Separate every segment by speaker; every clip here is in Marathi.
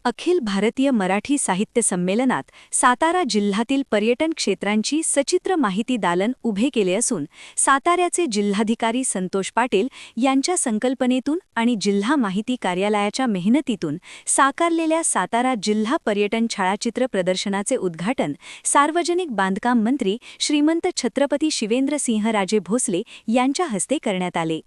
Speaker 1: अखिल भारतीय मराठी साहित्य संमेलनात सातारा जिल्ह्यातील पर्यटन क्षेत्रांची सचित्र माहिती दालन उभे केले असून साताऱ्याचे जिल्हाधिकारी संतोष पाटील यांच्या संकल्पनेतून आणि जिल्हा माहिती कार्यालयाच्या मेहनतीतून साकारलेल्या सातारा जिल्हा पर्यटन छायाचित्र प्रदर्शनाचे उद्घाटन सार्वजनिक बांधकाम मंत्री श्रीमंत छत्रपती शिवेंद्रसिंहराजे भोसले यांच्या हस्ते करण्यात आले।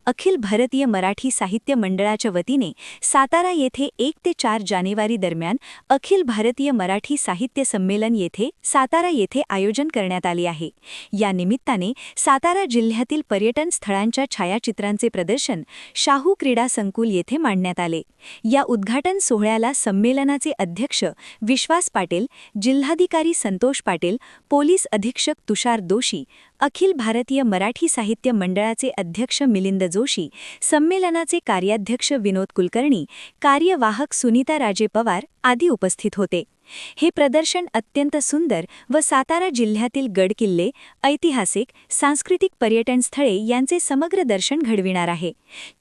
Speaker 1: अखिल भारतीय मराठी साहित्य मंडळाच्या वतीने सातारा येथे 1 ते 4 जानेवारी दरम्यान अखिल भारतीय मराठी साहित्य संमेलन सातारा येथे आयोजन करण्यात आले आहे। या निमित्ताने सातारा जिल्ह्यातील पर्यटन स्थळांच्या छायाचित्रांचे प्रदर्शन शाहू क्रीडा संकुल येथे मांडण्यात आले। या उद्घाटन सोहळ्याला संमेलनाचे अध्यक्ष विश्वास पाटील, जिल्हाधिकारी संतोष पाटील, पोलीस अधीक्षक तुषार दोशी, अखिल भारतीय मराठी साहित्य मंडळाचे अध्यक्ष मिलिंद जोशी, संमेलनाचे कार्याध्यक्ष विनोद कुलकर्णी, कार्यवाहक सुनीता राजे पवार आदी उपस्थित होते। हे प्रदर्शन अत्यंत सुंदर व सातारा जिल्ह्यातील गडकिल्ले, ऐतिहासिक, सांस्कृतिक पर्यटन स्थळे यांचे समग्र दर्शन घडविणार आहे।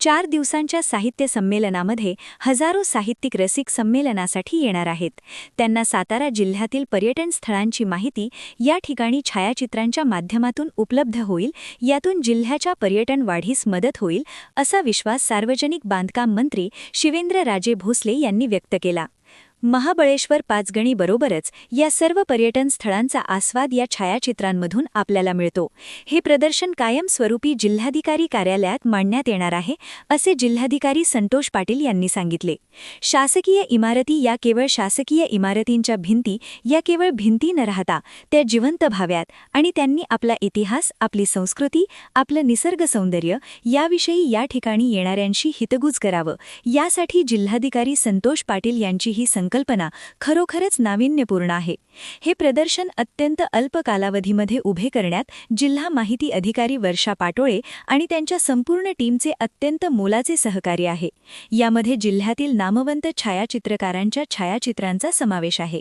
Speaker 1: 4 दिवसांच्या साहित्य संमेलनामध्ये हजारो साहित्यिक रसिक संमेलनासाठी येणार आहेत। त्यांना सातारा जिल्ह्यातील पर्यटन स्थळांची माहिती या ठिकाणी छायाचित्रांच्या माध्यमातून उपलब्ध होईल। यातून जिल्ह्याच्या पर्यटन वाढीस मदत होईल असा विश्वास सार्वजनिक बांधकाम मंत्री शिवेंद्रराजे भोसले यांनी व्यक्त केला। महाबळेश्वर पाचगणी बरोबरच या सर्व पर्यटन स्थळांचा आस्वाद या छायाचित्रांमधून आपल्याला मिळतो। हे प्रदर्शन कायमस्वरूपी जिल्हाधिकारी कार्यालयात मांडण्यात येणार आहे असे जिल्हाधिकारी संतोष पाटील यांनी सांगितले। शासकीय इमारती या केवळ शासकीय इमारतींच्या भिंती या केवळ भिंती न राहता त्या जिवंत व्हाव्यात आणि त्यांनी आपला इतिहास, आपली संस्कृती, आपलं निसर्ग सौंदर्य याविषयी या ठिकाणी येणाऱ्यांशी हितगुज करावं, यासाठी जिल्हाधिकारी संतोष पाटील यांची ही संकल्पना खरोखरच नाविन्यपूर्ण आहे। हे प्रदर्शन अत्यंत अल्प कालावधीमध्ये उभे करण्यात जिल्हा माहिती अधिकारी वर्षा पाटोळे आणि त्यांच्या संपूर्ण टीमचे अत्यंत मोलाचे सहकार्य आहे। यामध्ये जिल्ह्यातील नामवंत छायाचित्रकारांच्या छायाचित्रांचा समावेश आहे।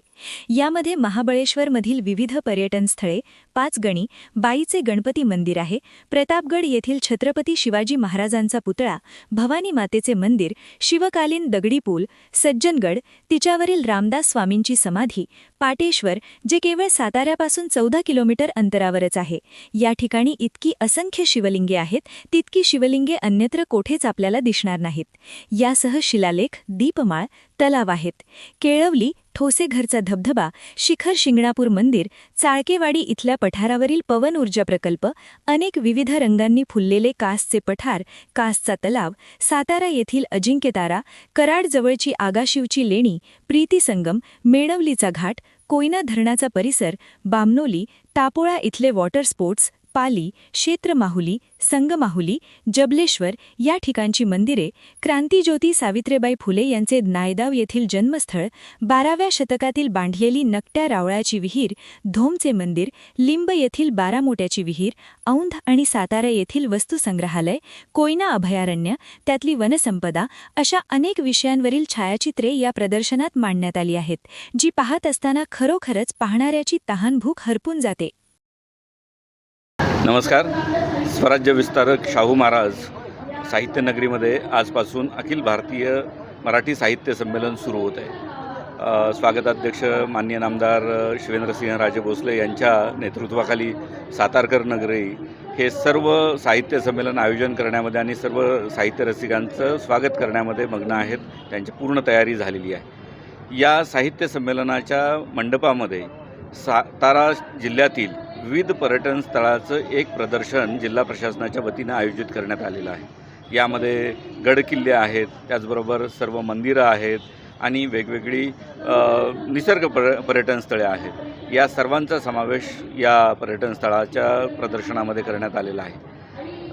Speaker 1: यामध्ये महाबळेश्वरमधील विविध पर्यटन स्थळे, पाचगणी, बाईचे गणपती मंदिर आहे, प्रतापगड येथील छत्रपती शिवाजी महाराजांचा पुतळा, भवानी मातेचे मंदिर, शिवकालीन दगडी पूल, सज्जनगड, तिच्यावरील रामदास स्वामींची समाधी, पाटेश्वर जे केवळ साताऱ्यापासून 14 किलोमीटर अंतरावरच आहे। या ठिकाणी इतकी असंख्य शिवलिंगे आहेत, तितकी शिवलिंगे अन्यत्र कोठेच आपल्याला दिसणार नाहीत। यासह शिलालेख, दीपमाळ, तलाव आहेत। केळवली, ठोसेघरचा धबधबा, शिखर शिंगणापूर मंदिर, चाळकेवाडी इथल्या पठारावरील पवन ऊर्जा प्रकल्प, अनेक विविध रंगांनी फुललेले कासचे पठार, कासचा तलाव, सातारा येथील अजिंक्यतारा, कराडजवळची आगाशिवची लेणी, प्रीतिसंगम, मेणवलीचा घाट, कोयना धरणाचा परिसर, बामनोली, टापोळा इथले वॉटर स्पोर्ट्स, पाली, क्षेत्रमाहुली, संगमाहुली, जबलेश्वर या ठिकाणची मंदिरे, क्रांतिज्योती सावित्रीबाई फुले यांचे नायगाव येथील जन्मस्थळ, 12व्या शतकातील बांधलेली नकट्या रावळाची विहीर, धोमचे मंदिर, लिंब येथील बारामोट्याची विहीर, औंध आणि सातारा येथील वस्तुसंग्रहालय, कोयना अभयारण्य, त्यातली वनसंपदा अशा अनेक विषयांवरील छायाचित्रे या प्रदर्शनात मांडण्यात आली आहेत, जी पाहत असताना खरोखरच पाहणाऱ्याची तहानभूक हरपून जाते।
Speaker 2: नमस्कार। स्वराज्य विस्तारक शाहू महाराज साहित्य नगरीमध्ये आजपासून अखिल भारतीय मराठी साहित्य संमेलन सुरू होत आहे। स्वागताध्यक्ष माननीय नामदार शिवेंद्रसिंहराजे भोसले यांच्या नेतृत्वाखाली सातारकर नगरी हे सर्व साहित्य संमेलन आयोजन करण्यामध्ये आणि सर्व साहित्य रसिकांचं स्वागत करण्यामध्ये मग्न आहेत। त्यांची पूर्ण तयारी झालेली आहे। या साहित्य संमेलनाच्या मंडपामध्ये सातारा जिल्ह्यातील विविध पर्यटन स्थळाचं एक प्रदर्शन जिल्हा प्रशासनाच्या वतीनं आयोजित करण्यात आलेलं आहे। यामध्ये गडकिल्ले आहेत, त्याचबरोबर सर्व मंदिरं आहेत आणि वेगवेगळी निसर्ग पर्यटन स्थळे आहेत। या सर्वांचा समावेश या पर्यटन स्थळाच्या प्रदर्शनामध्ये करण्यात आलेला आहे।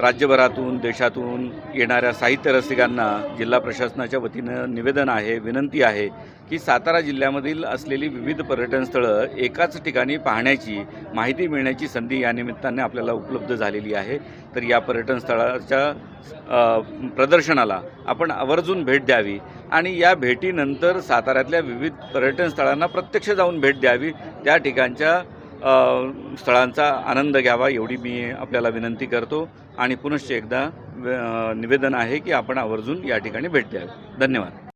Speaker 2: राज्यभरातून, देशातून येणाऱ्या साहित्य रसिकांना जिल्हा प्रशासनाच्या वतीनं निवेदन आहे, विनंती आहे की सातारा जिल्ह्यामधील असलेली विविध पर्यटन स्थळं एकाच ठिकाणी पाहण्याची, माहिती मिळण्याची संधी या निमित्ताने आपल्याला उपलब्ध झालेली आहे। तर या पर्यटन स्थळाच्या प्रदर्शनाला आपण आवर्जून भेट द्यावी आणि या भेटीनंतर साताऱ्यातल्या विविध पर्यटन स्थळांना प्रत्यक्ष जाऊन भेट द्यावी, त्या ठिकाणच्या स्थळांचा आनंद घ्यावा एवढी मी आपल्याला विनंती करतो आणि पुनश्च एकदा निवेदन आहे की आपण आवर्जून या ठिकाणी भेट द्यावी। धन्यवाद।